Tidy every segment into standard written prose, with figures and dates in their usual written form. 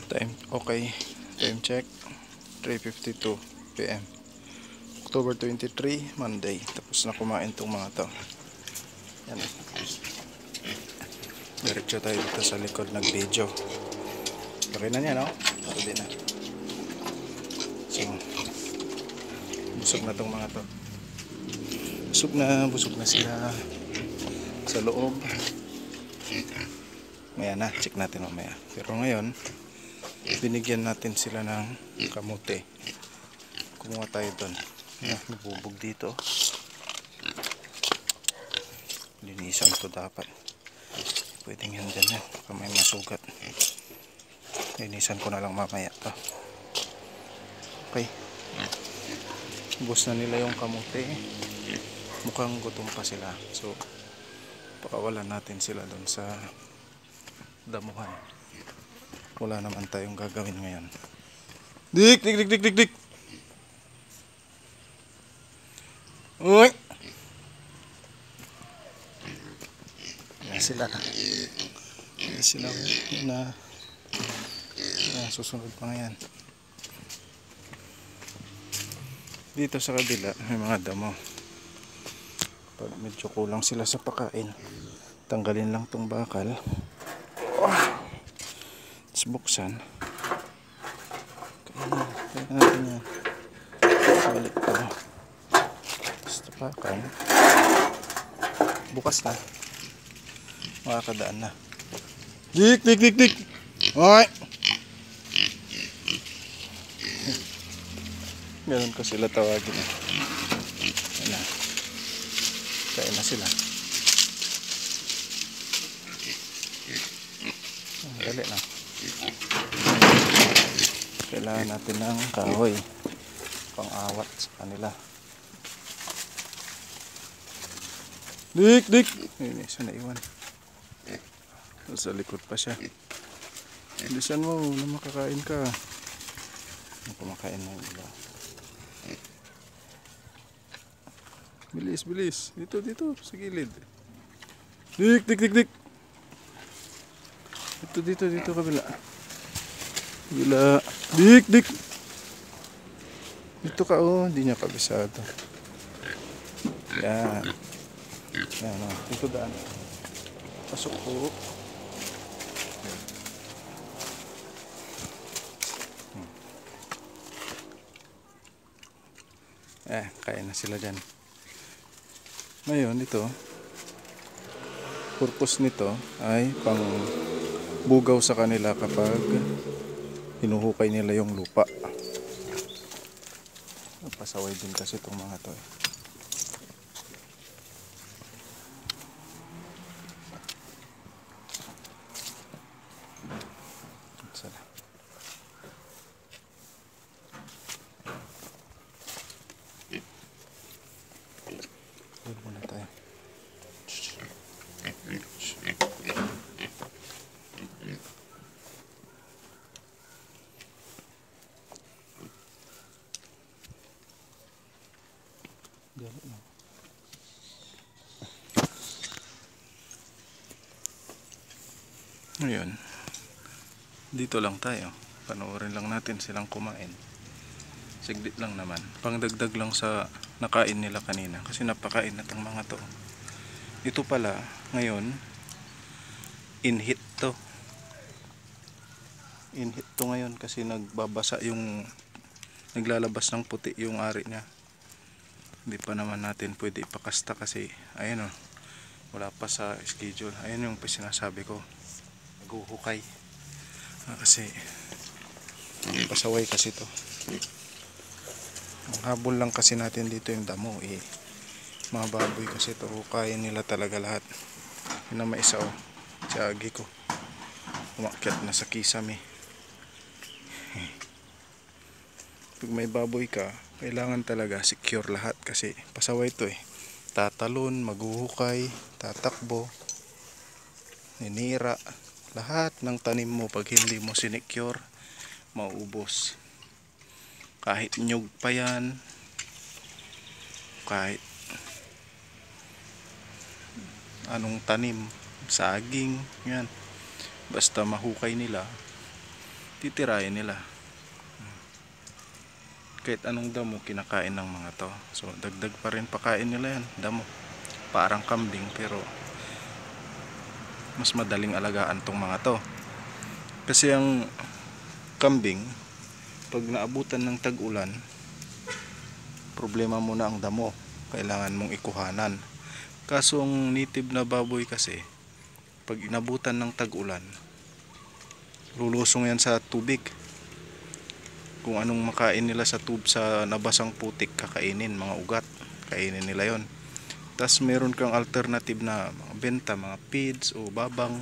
Time, okay. Time check, 3:52 PM. October 23, Monday. Tapos na kumain tong mga to. Yan. Diretso tayo dito sa likod nag-video. Okay na niya, no? Pwede na. So, busog na tong mga to. Busog na sila sa loob. Maya na, check natin mamaya. Pero ngayon, binigyan natin sila ng kamote. Kumuha tayo doon. Nabubog dito. Linisan to dapat. Pwedeng yan dyan yan. Baka may masugat. Linisan ko na lang mamaya to. Okay. Ubos na nila yung kamote. Mukhang gutom pa sila. So, pakawalan natin sila doon sa damuhan. Wala naman tayong gagawin ngayon. Dik! Uy! Yan sila na. Yan sila na. Yan, susunod pa nga yan. Dito sa kabila may mga damo. Pag medyo kulang sila sa pakain, tanggalin lang tong bakal. Tapos buksan. Kaya natin yan. Balik ko. Tapos tapakan. Bukas na. Makakadaan na. Dik! Okay! Ganun ko sila tawagin. Ayan na. Kaya na sila. Dali na. Kailangan natin ng kahoy pang-awat sa kanila. Dik! Ayun, isa na iwan. Sa likod pa siya. Bilisan mo na makakain ka. Kumakain na yung iba. Bilis. Dito sa gilid. Dik! Dito kabila. Dik! Dito ka, oh. Hindi niya kabisado. Yan. Yan, oh. Dito daan. Pasok po. Kaya na sila dyan. Ngayon, ito, purpose nito ay pang bugaw sa kanila kapag hinuhukay nila yung lupa. Pasaway din kasi itong mga to. Doon muna tayo. Ngayon, dito lang tayo. Panoorin lang natin silang kumain. Siglit lang naman. Pangdagdag lang sa nakain nila kanina. Kasi napakain na itong mga to. Ito pala, ngayon, in-heat to. In-heat to ngayon kasi nagbabasa yung, naglalabas ng puti yung ari niya. Hindi pa naman natin pwede ipakasta kasi, ayun o, wala pa sa schedule. Ayun yung sinasabi ko. Naghuhukay. Kasi, pasaway kasi to. Ang habol lang kasi natin dito yung damo mga baboy kasi ito hukayin nila talaga lahat. Yun na maisa o si agi ko umakyat na sa kisame. Pag may baboy ka kailangan talaga secure lahat kasi pasaway ito tatalon, maghuhukay, tatakbo, ninira lahat ng tanim mo. Pag hindi mo sinecure mauubos. Kahit nyug pa yan, kahit anong tanim, saging, yan. Basta mahukay nila, titirahin nila. Kahit anong damo kinakain ng mga to. So dagdag pa rin pakain nila yan, damo. Parang kambing pero mas madaling alagaan tong mga to. Kasi ang kambing, pag naabutan ng tag-ulan, problema muna ang damo. Kailangan mong ikuhanan. Kaso ang native na baboy kasi, pag inabutan ng tag-ulan, lulusong yan sa tubig. Kung anong makain nila sa sa nabasang putik, kakainin, mga ugat, kainin nila yon. Tapos meron kang alternative na mga benta, mga feeds o babang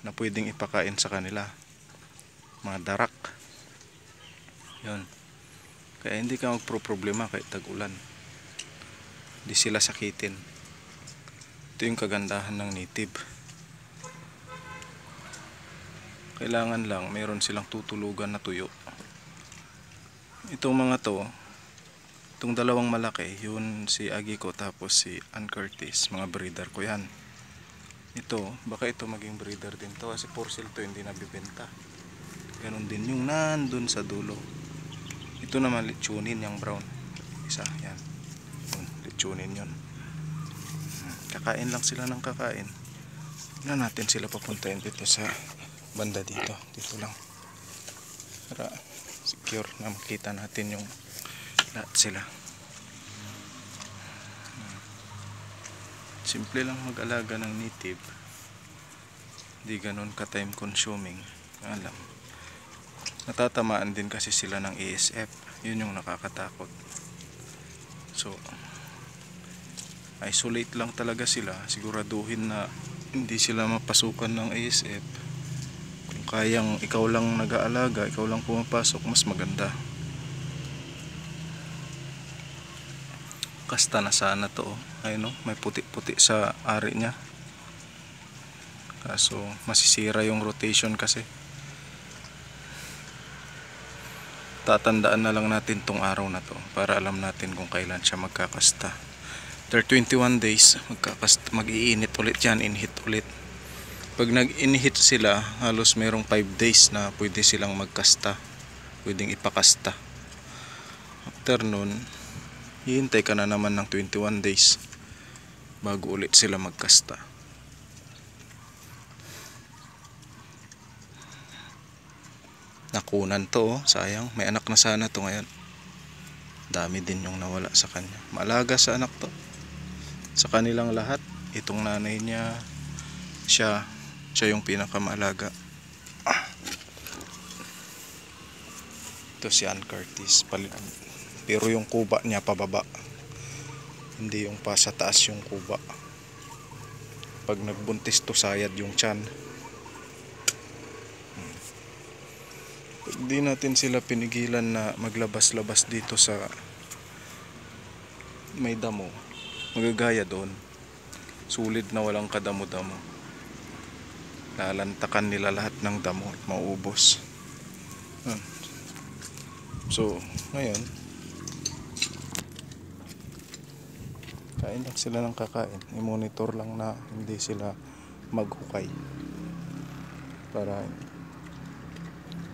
na pwedeng ipakain sa kanila, mga darak yon. Kaya hindi ka magproproblema kahit tag-ulan, hindi sila sakitin. Ito yung kagandahan ng native. Kailangan lang meron silang tutulugan na tuyo. Itong mga to, itong dalawang malaki, yun si Agiko tapos si Ann Curtis, mga breeder ko yan. Ito, baka ito maging breeder din to kasi for sale to, hindi nabibenta. Ganon din yung nandun sa dulo. Ito naman lechonin, yung brown. Isa, yan. Lechonin yun. Kakain lang sila ng kakain. Tignan natin sila papuntahin dito sa banda dito. Dito lang. Para secure na makita natin yung lahat sila. Simple lang mag-alaga ng native. Di ganun ka time consuming. Alam. Natatamaan din kasi sila ng ASF. Yun yung nakakatakot. So isolate lang talaga sila. Siguraduhin na hindi sila mapasukan ng ASF. Kung kayang ikaw lang nag-aalaga, ikaw lang pumapasok, mas maganda. Kasta na sana to. Ayun, no? May puti-puti sa ari niya. Kaso masisira yung rotation kasi. Tatandaan na lang natin tong araw na to para alam natin kung kailan siya magkakasta. After 21 days mag-iinit ulit yan, inhit ulit. Pag nag-inhit sila, halos merong 5 days na pwede silang magkasta, pwedeng ipakasta. After nun, hihintay ka na naman ng 21 days bago ulit sila magkasta. Nakunan to, sayang, may anak na sana to ngayon. Dami din yung nawala sa kanya. Maalaga sa anak to. Sa kanilang lahat, itong nanay niya, siya yung pinakamaalaga. Ito si Ann Curtis, pero yung kuba niya pababa, hindi yung pa sa taas yung kuba. Pag nagbuntis to, sayad yung tiyan. Pag di natin sila pinigilan na maglabas-labas dito sa may damo, magagaya doon, sulid na walang kadamo-damo. Lalantakan nila lahat ng damo at mauubos. So ngayon, kain lang sila ng kakain. I-monitor lang na hindi sila maghukay para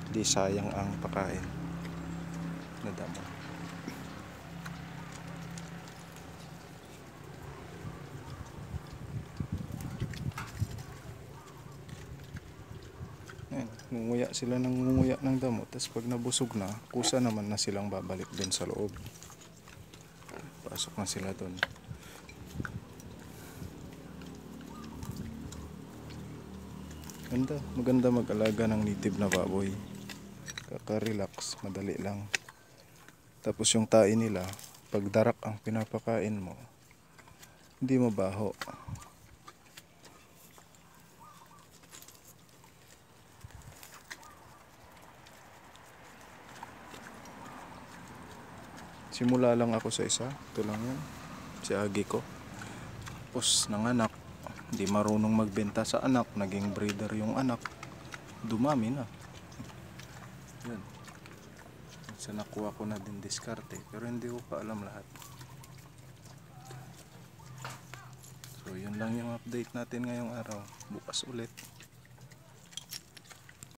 hindi sayang ang pagkain na damo. Nguya sila ng nguya ng damo, tapos pag nabusog na, kusa naman na silang babalik doon sa loob. Pasok na sila doon. Maganda mag-alaga ng native na baboy. Kaka-relax, madali lang. Tapos yung tae nila, pag darak ang pinapakain mo, hindi mabaho. Simula lang ako sa isa, ito lang yan, si Agiko. Tapos nanganak, hindi marunong magbenta sa anak, naging breeder yung anak, dumami na. Yan. Sa nakuha ko na din diskarte, pero hindi ko pa alam lahat. So yun lang yung update natin ngayong araw. Bukas ulit.